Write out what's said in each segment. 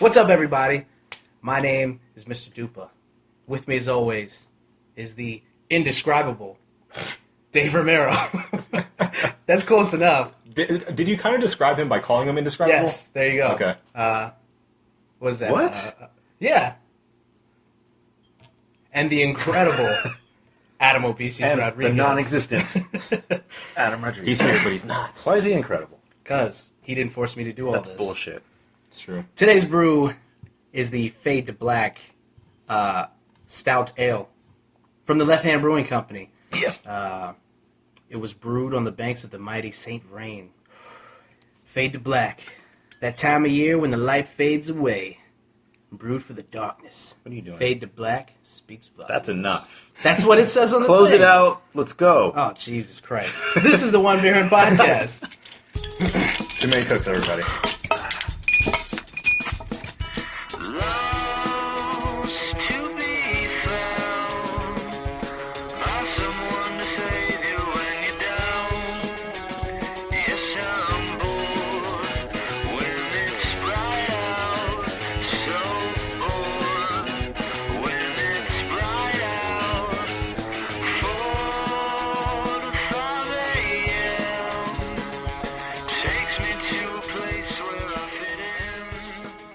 What's up, everybody? My name is Mr. Dupa. With me, as always, is the indescribable Dave Romero. That's close enough. Did you kind of describe him by calling him indescribable? Yes, there you go. Okay. What is that? What? Yeah. And the incredible Adam Obesis And Rodriguez. the non-existent Adam Rodriguez. He's here, but he's not. Why is he incredible? Because he didn't force me to do all That's this. bullshit. It's true. Today's brew is the Fade to Black Stout Ale from the Left Hand Brewing Company. Yeah. It was brewed on the banks of the mighty St. Vrain. Fade to Black. That time of year when the light fades away. Brewed for the darkness. What are you doing? Fade to Black speaks volumes. That's enough. That's what it says on the Close thing. it out. Let's go. Oh, Jesus Christ. This is the One Beer and Podcast. Too many cooks, everybody.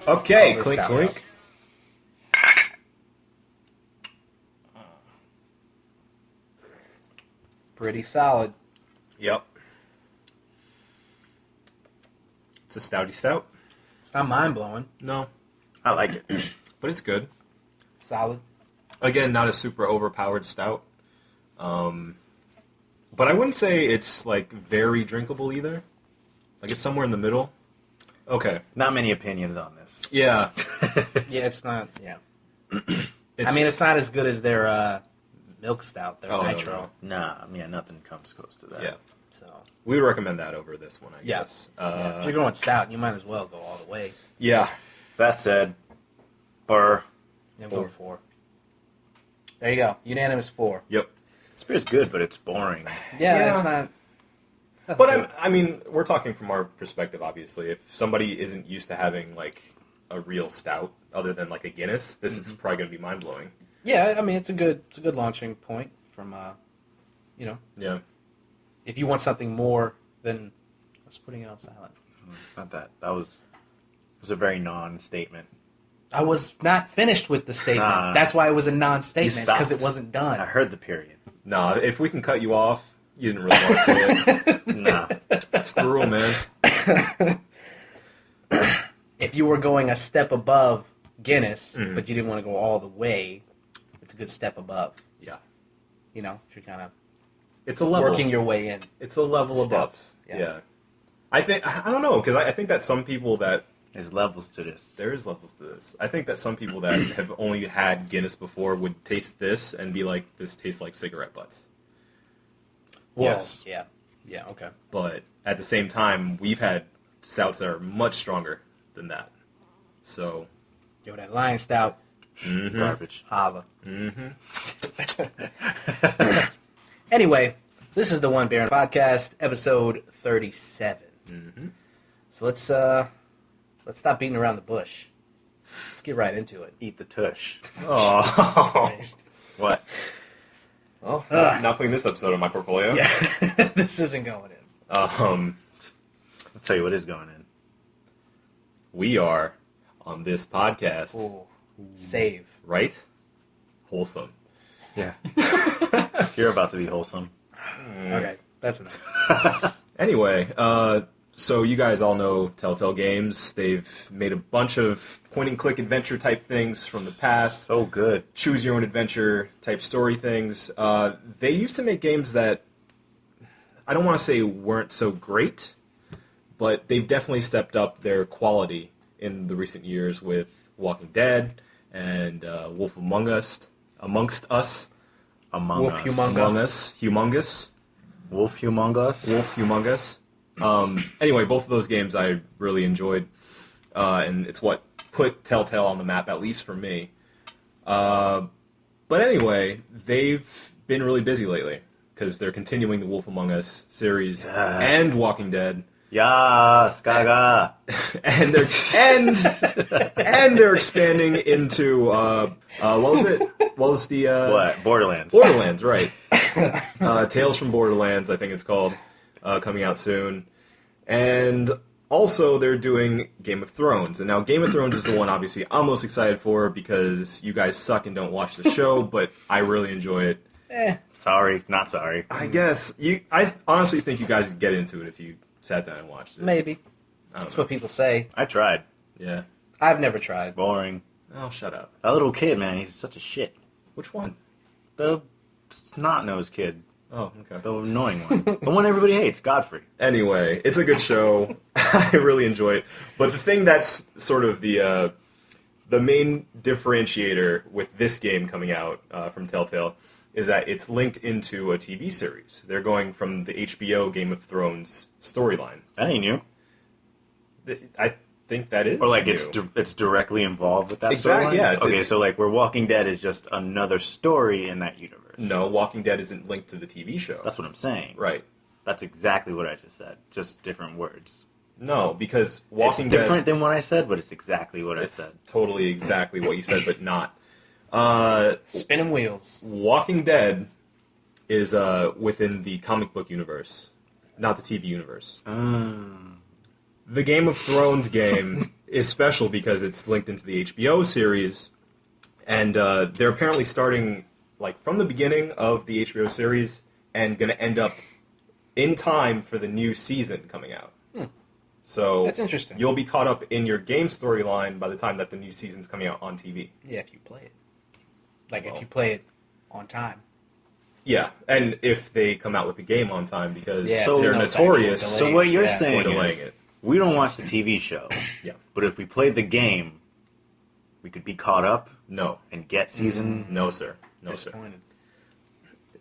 Okay, Oh, clink, stout clink. Pretty solid. Yep. It's a stouty stout. It's not mind-blowing. No, I like it. but it's good. Solid. Again, not a super overpowered stout. But I wouldn't say it's like very drinkable either. Like it's somewhere in the middle. Okay. Not many opinions on this. Yeah. Yeah, it's not, yeah. It's, I mean, it's not as good as their milk stout, their Oh, no, nitro. no. Nah, yeah, nothing comes close to that. Yeah. So, We would recommend that over this one, I yeah. guess. yeah. If you're going stout, you might as well go all the way. Yeah. That said, Burr. I'm going 4. There you go. Unanimous 4. Yep. This beer's good, but it's boring. Yeah, Yeah. it's not... But I mean, we're talking from our perspective, obviously. If somebody isn't used to having like a real stout, other than like a Guinness, this is probably going to be mind blowing. Yeah, I mean, it's a good launching point from, you know, Yeah. if you want something more than just putting it on silent. Not that. That was a very non-statement. I was not finished with the statement. Nah. That's why it was a You non-statement, because stopped. it wasn't done. I heard the period. Nah, if we can cut you off, you didn't really want to say it. Nah. That's the rule, man. If you were going a step above Guinness, Mhm. but you didn't want to go all the way, it's a good step above. Yeah. You know, if you're kind of It's a level. working your way in. It's a level above. Steps, yeah. Yeah. I don't know, because I think that some people that There's levels to this. there is levels to this. I think that some people that have only had Guinness before would taste this and be like, this tastes like cigarette butts. Well, Yes. yeah. Yeah, okay. But at the same time, we've had stouts that are much stronger than that. So, Yo, that Lion Stout, Garbage. holla. mm-hmm. Anyway, this is the One Beer and Podcast, episode 37. Mm-hmm. So let's stop beating around the bush. Let's get right into it. Eat the tush. Oh. What? Well, not putting this episode on my portfolio. Yeah, this isn't going in. I'll tell you what is going in. We are on this podcast, Ooh. Save. right? Wholesome. Yeah. You're about to be wholesome. Okay, that's enough. Anyway, so you guys all know Telltale Games. They've made a bunch of point-and-click adventure type things from the past. So good. Choose your own adventure type story things. They used to make games that I don't want to say weren't so great, but they've definitely stepped up their quality in the recent years with Walking Dead and Wolf Amongst Us. Among Wolf Us. Humongous. Wolf Humongous. Wolf Humongous. Anyway, both of those games I really enjoyed, and it's what put Telltale on the map, at least for me. But anyway, they've been really busy lately, because they're continuing the Wolf Among Us series Yes. and Walking Dead. Yes, Gaga. and they're expanding into what was it? What was the What? Borderlands. Borderlands, right? Tales from Borderlands, I think it's called, coming out soon, and also they're doing Game of Thrones. And now Game of Thrones is the one obviously I'm most excited for because you guys suck and don't watch the show, but I really enjoy it. Sorry, not sorry. I guess I honestly think you guys would get into it if you sat down and watched it. Maybe. I don't That's know. what people say. I tried. Yeah. I've never tried. Boring. Oh, shut up. That little kid, man, he's such a shit. Which one? The snot-nosed kid. Oh, okay. The annoying one. The one everybody hates, Godfrey. Anyway, it's a good show. I really enjoy it. But the thing that's sort of the main differentiator with this game coming out from Telltale is that it's linked into a TV series. They're going from the HBO Game of Thrones storyline. That ain't new. I think that is Or like new. it's directly involved with that Exactly, storyline? yeah, Okay, it's- so like where Walking Dead is just another story in that universe. No, Walking Dead isn't linked to the TV show. That's what I'm saying. Right. That's exactly what I just said. Just different words. No, because Walking It's Dead... different than what I said, but it's exactly what I It's said. totally exactly what you said, but not. Spinning wheels. Walking Dead is within the comic book universe, not the TV universe. The Game of Thrones game is special because it's linked into the HBO series, and they're apparently starting like from the beginning of the HBO series and going to end up in time for the new season coming out. So That's interesting. You'll be caught up in your game storyline by the time that the new season's coming out on TV. Yeah, if you play it. Like, Well. if you play it on time. Yeah, and if they come out with the game on time, because Yeah, So they're there's no notorious. actual So what you're Yeah, for saying delaying is, it. we don't watch the TV show, Yeah. but if we played the game, we could be caught up No. and get season. No, sir. No, sir. Disappointed.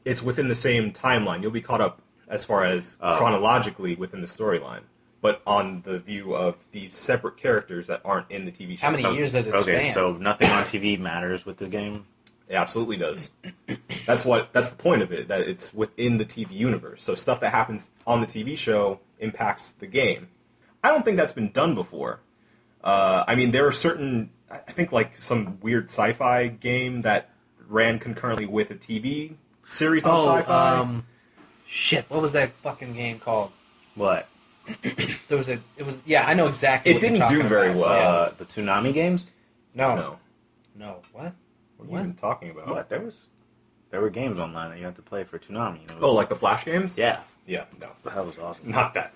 It's within the same timeline. You'll be caught up as far as chronologically within the storyline, but on the view of these separate characters that aren't in the TV show. How many years does it Okay, span? so nothing on TV matters with the game. It absolutely does. That's the point of it, that it's within the TV universe. So stuff that happens on the TV show impacts the game. I don't think that's been done before. I mean, there are certain, I think like some weird sci-fi game that ran concurrently with a TV series on sci-fi. Shit, what was that fucking game called? What? Yeah, I know exactly It what you're didn't do talking very about. well. The Toonami games? No. No. What? What are you even talking about? What? There were games online that you had to play for Toonami. And it was- Oh, like the Flash games? Yeah. Yeah, no. That was awesome. Not that.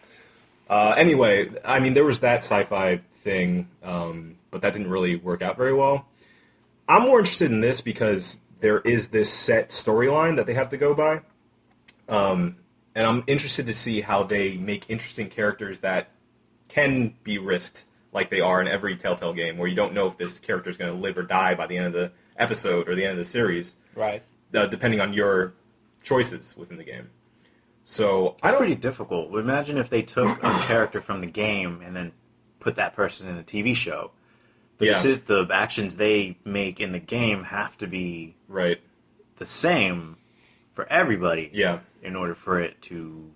Anyway, I mean, there was that sci-fi thing, but that didn't really work out very well. I'm more interested in this because there is this set storyline that they have to go by. And I'm interested to see how they make interesting characters that can be risked like they are in every Telltale game, where you don't know if this character is going to live or die by the end of the episode or the end of the series, Right. depending on your choices within the game. So It's pretty difficult. Imagine if they took a character from the game and then put that person in the TV show. The actions they make in the game have to be Right. the same for everybody. Yeah. In order for it to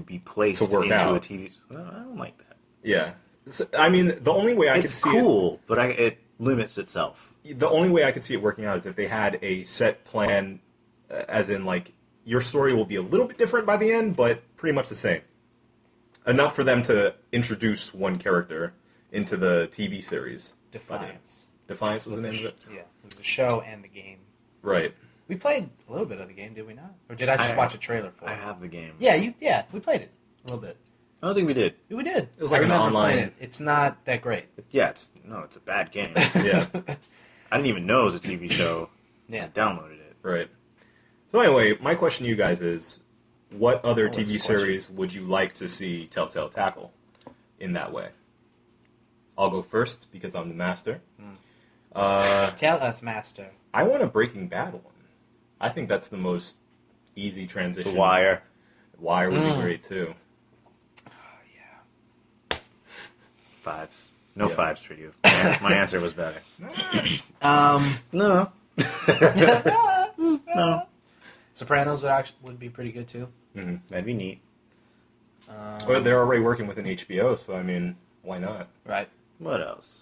be placed To work into out. a TV. Well, I don't like that. Yeah. So, I mean, the only way I could It's see cool, but it limits itself. the only way I could see it working out is if they had a set plan, as in like your story will be a little bit different by the end, but pretty much the same. Enough for them to introduce one character into the TV series. Defiance. Defiance was the name of it? Yeah, it was the show and the game. Right. We played a little bit of the game, did we not? Or did I just watch a trailer for it? I have the game. Yeah, we played it a little bit. I don't think we did. Yeah, we did. It was like I an remember online- playing it. It's not that great. Yeah, it's a bad game. Yeah. I didn't even know it was a TV show. Yeah. I downloaded it. Right. So anyway, my question to you guys is, what other what's the TV question? series would you like to see Telltale tackle in that way? I'll go first because I'm the master. Tell us, Master. I want a Breaking Bad one. I think that's the most easy transition. The Wire. Wire would be great too. Fives. No Yeah. fives for you. My answer was better. No. No. Sopranos would be pretty good too. That'd be neat. But they're already working with an HBO, so I mean, why not? Right. What else?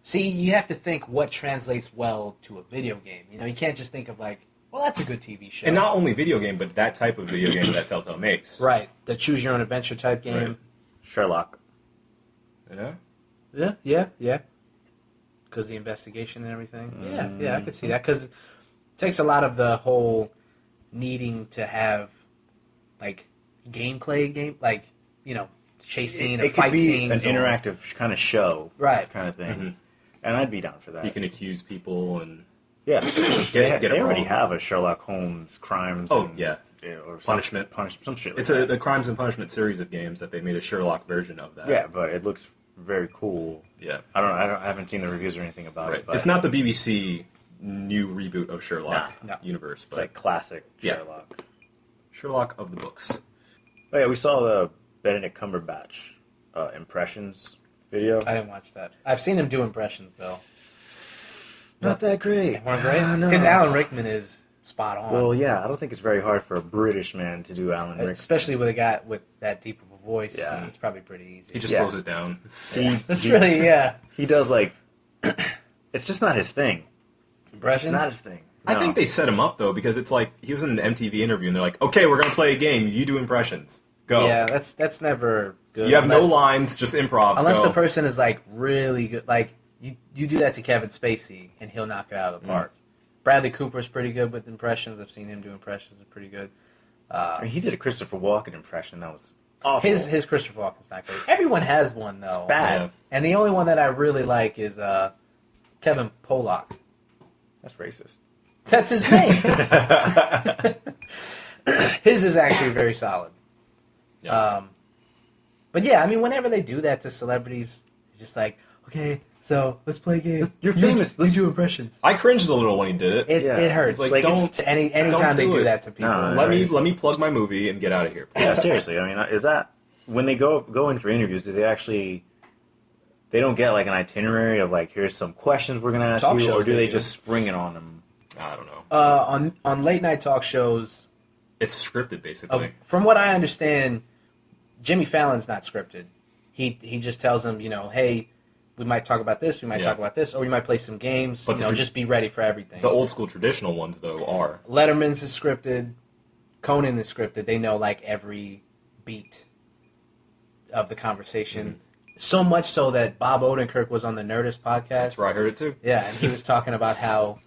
See, you have to think what translates well to a video game. You know, you can't just think of like, well, that's a good TV show. And not only video game, but that type of video game that Telltale makes. Right. The choose your own adventure type game. Right. Sherlock. Yeah? Yeah. Because the investigation and everything. Yeah, I could see that. Because it takes a lot of the whole needing to have, like, gameplay, like, you know, chase scene, It fight could be scenes. an interactive kind of show. Right. Kind of thing. Mm-hmm. And I'd be down for that. You can accuse people and... Yeah. Get it they already wrong. have a Sherlock Holmes crimes. Oh, and, yeah. Or Punishment. Some shit like It's that. the Crimes and Punishment series of games that they made a Sherlock version of that. Yeah, but it looks very cool. Yeah. I haven't seen the reviews or anything about Right. it. But It's not the BBC new reboot of Sherlock No. universe, It's but like classic Yeah. Sherlock. Sherlock of the books. Oh, yeah, we saw the Benedict Cumberbatch impressions video. I didn't watch that. I've seen him do impressions, though. Not that great. They weren't great? No. Because Alan Rickman is spot on. Well, yeah, I don't think it's very hard for a British man to do Alan Rickman. Especially with a guy with that deep of a voice. Yeah. It's probably pretty easy. He just Yeah. slows it down. That's really, yeah. He does like. It's just not his thing. Impressions? Not his thing. I No. think they set him up, though, because it's like, he was in an MTV interview, and they're like, okay, we're going to play a game, you do impressions. Go. Yeah, that's never good. You have no unless- lines, just improv. Unless go. the person is like really good, like you do that to Kevin Spacey and he'll knock it out of the park. Bradley Cooper's pretty good with impressions. I've seen him do impressions; it's pretty good. I mean, he did a Christopher Walken impression that was awful. His Christopher Walken's not great. Everyone has one though, bad. Yeah. and the only one that I really like is Kevin Pollock. That's racist. That's his name. His is actually very solid. Yeah. But yeah, I mean, whenever they do that to celebrities, you're just like, okay, so let's play a game. You're famous. You do impressions. I cringed a little when he did it. It, Yeah. it hurts. It's like, don't- anytime they do do it. that to people. No, let me plug my movie and get out of here. Yeah, seriously. I mean, is that when they go in for interviews? Do they actually? They don't get like an itinerary of like, here's some questions we're gonna ask Talk you, or shows do they they do. just spring it on them? I don't know. On late night talk shows, It's scripted, basically. from what I understand, Jimmy Fallon's not scripted. He just tells them, you know, hey, we might talk about this, we might Yeah. talk about this, or we might play some games. But you know, just be ready for everything. The old school traditional ones, though, are. Letterman's is scripted. Conan is scripted. They know like every beat of the conversation. So much so that Bob Odenkirk was on the Nerdist podcast. That's where I heard it, too. Yeah, and he was talking about how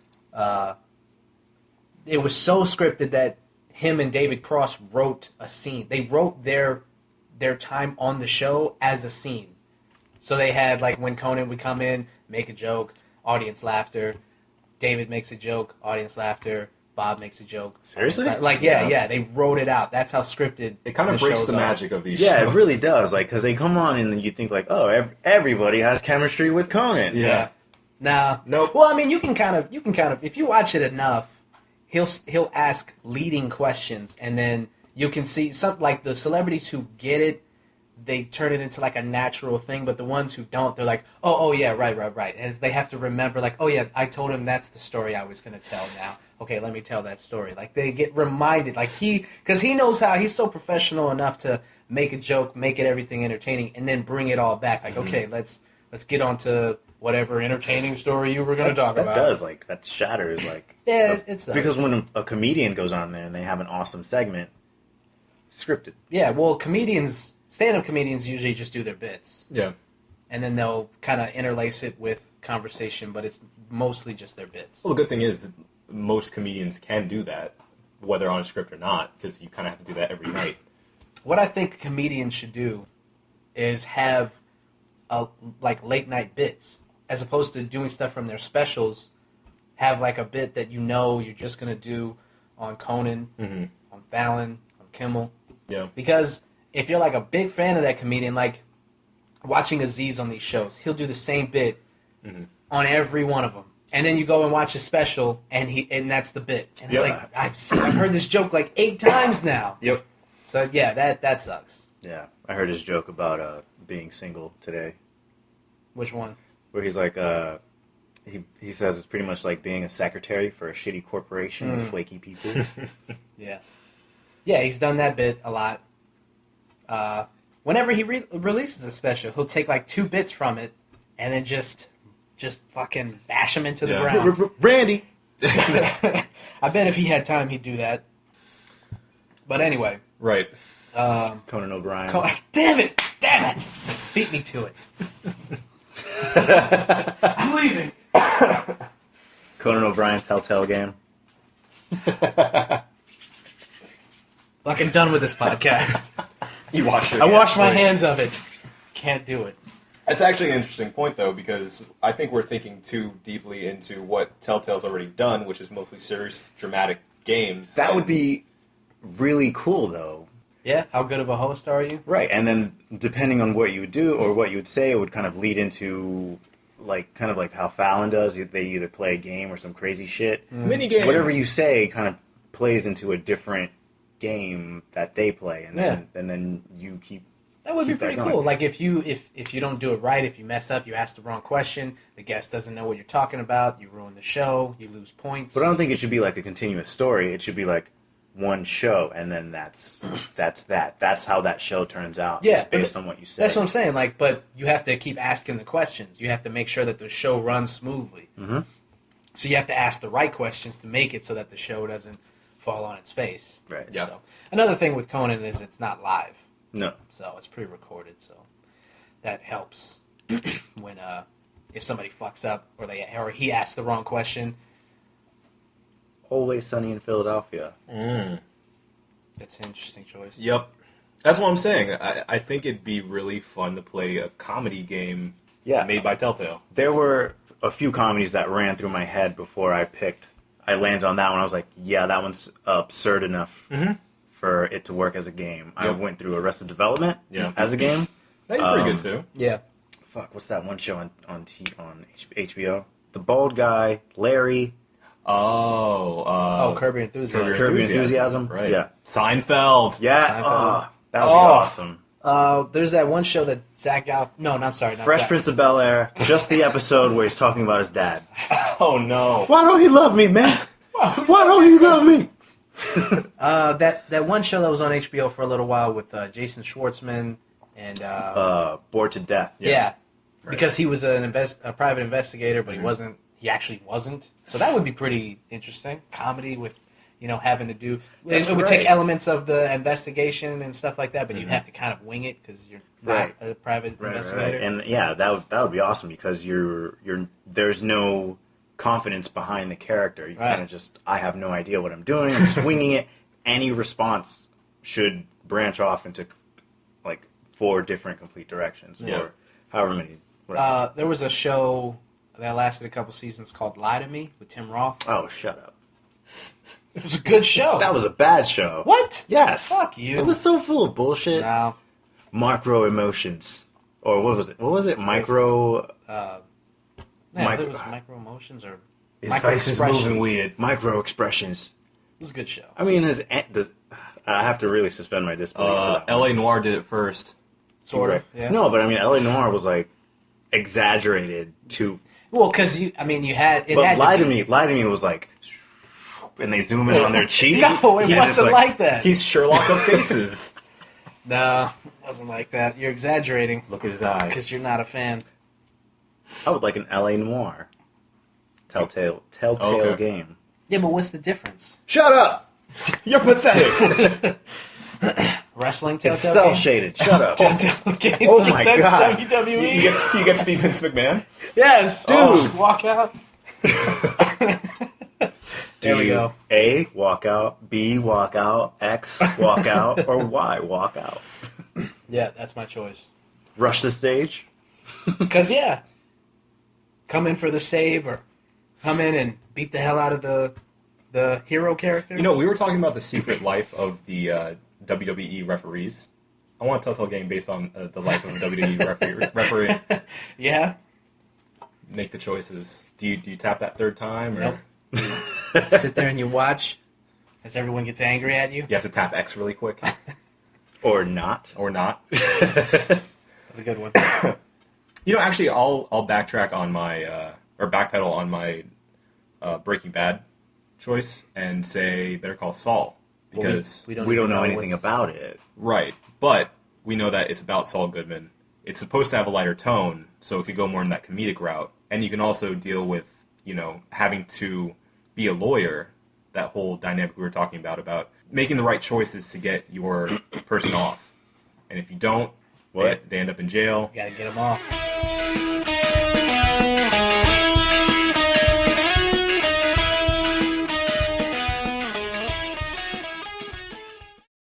it was so scripted that him and David Cross wrote a scene. They wrote their time on the show as a scene. So they had, like, when Conan would come in, make a joke, audience laughter. David makes a joke, audience laughter. Bob makes a joke. Seriously? Like, yeah, they wrote it out. That's how scripted It kind of breaks shows the are. magic of these Yeah, shows. it really does. Like, because they come on and then you think like, oh, everybody has chemistry with Conan. Yeah. Nah. Nope. Well, I mean, you can kind of, if you watch it enough, he'll ask leading questions, and then you can see some like the celebrities who get it, they turn it into like a natural thing, but the ones who don't, they're like, oh yeah, right, and they have to remember like, oh yeah, I told him that's the story I was gonna tell now. Okay, let me tell that story. Like they get reminded, like because he knows how he's so professional enough to make a joke, make it everything entertaining, and then bring it all back. Like, okay, let's get on to whatever entertaining story you were going to talk That about. does, like, that shatters, like... Yeah, it's because when a comedian goes on there and they have an awesome segment, scripted. Yeah, well, stand-up comedians usually just do their bits. Yeah. And then they'll kind of interlace it with conversation, but it's mostly just their bits. Well, the good thing is that most comedians can do that, whether on a script or not, because you kind of have to do that every night. What I think comedians should do is have like late-night bits. As opposed to doing stuff from their specials, have like a bit that you know you're just going to do on Conan, on Fallon, on Kimmel. Yeah. Because if you're like a big fan of that comedian, like watching Aziz on these shows, he'll do the same bit on every one of them. And then you go and watch his special, and that's the bit. And it's like, I've heard this joke like 8 times now. Yep. So yeah, that sucks. Yeah, I heard his joke about being single today. Which one? Where he's like, he says it's pretty much like being a secretary for a shitty corporation with flaky people. Yeah. Yeah, he's done that bit a lot. whenever he releases a special, he'll take like 2 bits from it and then just fucking bash them into the ground. Randy! I bet if he had time, he'd do that. But anyway. Right. Conan O'Brien. Damn it! Beat me to it. I'm leaving. Conan O'Brien, Telltale Game. Fucking done with this podcast. You wash your I hands. wash my hands of it. Can't do it. That's actually an interesting point, though, because I think we're thinking too deeply into what Telltale's already done, which is mostly serious, dramatic games. That would be really cool, though. Yeah, how good of a host are you? Right, and then depending on what you would do or what you would say, it would kind of lead into, like, kind of like how Fallon does. They either play a game or some crazy shit. Minigame. Whatever you say kind of plays into a different game that they play, and then you keep. That would be pretty going. cool. Like if you don't do it right, if you mess up, you ask the wrong question, the guest doesn't know what you're talking about, you ruin the show, you lose points. But I don't think it should be like a continuous story. It should be like one show, and then that's that. That's how that show turns out. Yeah, just based on what you say. That's what I'm saying. Like, but you have to keep asking the questions. You have to make sure that the show runs smoothly. Mm-hmm. So you have to ask the right questions to make it so that the show doesn't fall on its face. Right. Yeah. So another thing with Conan is it's not live. No. So it's pre-recorded, so that helps when if somebody fucks up or he asks the wrong question. Always Sunny in Philadelphia. That's an interesting choice. Yep. That's what I'm saying. I think it'd be really fun to play a comedy game made by Telltale. There were a few comedies that ran through my head before I landed on that one. I was like, yeah, that one's absurd enough for it to work as a game. Yep. I went through Arrested Development as a game. That'd be pretty good, too. Yeah. Fuck, what's that one show on HBO? The bald guy, Larry. Curb Your Enthusiasm. Curb Your Enthusiasm. Right. Yeah. Seinfeld. Yeah. Seinfeld. That would be awesome. There's that one show that Zach No, I'm sorry. Not Fresh Zach. Prince of Bel-Air. Just the episode where he's talking about his dad. Oh, no. Why don't he love me, man? Why don't he love me? That one show that was on HBO for a little while with Jason Schwartzman and Bored to Death. yeah. Because he was a private investigator, but he wasn't. He actually wasn't. So that would be pretty interesting. Comedy with, having to do. It would take elements of the investigation and stuff like that, but you'd have to kind of wing it because you're not a private investigator. Right. And yeah, that would be awesome because there's no confidence behind the character. You kind of just, I have no idea what I'm doing. I'm just winging it. Any response should branch off into like 4 different complete directions or however many. There was a show that lasted a couple seasons called Lie to Me with Tim Roth. Oh, shut up. It was a good show. That was a bad show. What? Yes. Fuck you. It was so full of bullshit. No. Micro emotions. Or what was it? What was it? Micro... It was micro emotions or His face is moving weird. Micro expressions. It was a good show. I mean, I have to really suspend my disbelief for that one. L.A. Noire did it first. Sort of. Yeah. No, but I mean, L.A. Noire was like exaggerated to... Well, because you had... But Lie to Me was like... And they zoom in on their cheek. No, it wasn't like that. He's Sherlock of faces. No, it wasn't like that. You're exaggerating. Look at his eyes. Because you're not a fan. I would like an L.A. Noire. Telltale game. Yeah, but what's the difference? Shut up! You're pathetic. Wrestling It's Telltale cell game? shade. Shut up. Telltale game Oh for my sex God. WWE? He gets to be Vince McMahon. Yes, dude. Oh. Walk out. There we go. A, walk out. B, walk out. X, walk out. Or Y, walk out. Yeah, that's my choice. Rush the stage. Because, come in for the save or come in and beat the hell out of the hero character. We were talking about the secret life of the WWE referees. I want a Telltale game based on the life of a WWE referee. Yeah. Make the choices. Do you tap that third time? Or Nope. Sit there and you watch as everyone gets angry at you. you have to tap X really quick? Or not. Or not? That's a good one. Actually, I'll backtrack on my... or backpedal on my Breaking Bad choice and say Better Call Saul. Because... We We don't know anything about it. Right. But we know that it's about Saul Goodman. It's supposed to have a lighter tone, so it could go more in that comedic route. And you can also deal with, having to be a lawyer, that whole dynamic we were talking about making the right choices to get your person off. And if you don't, they end up in jail. You gotta get them off.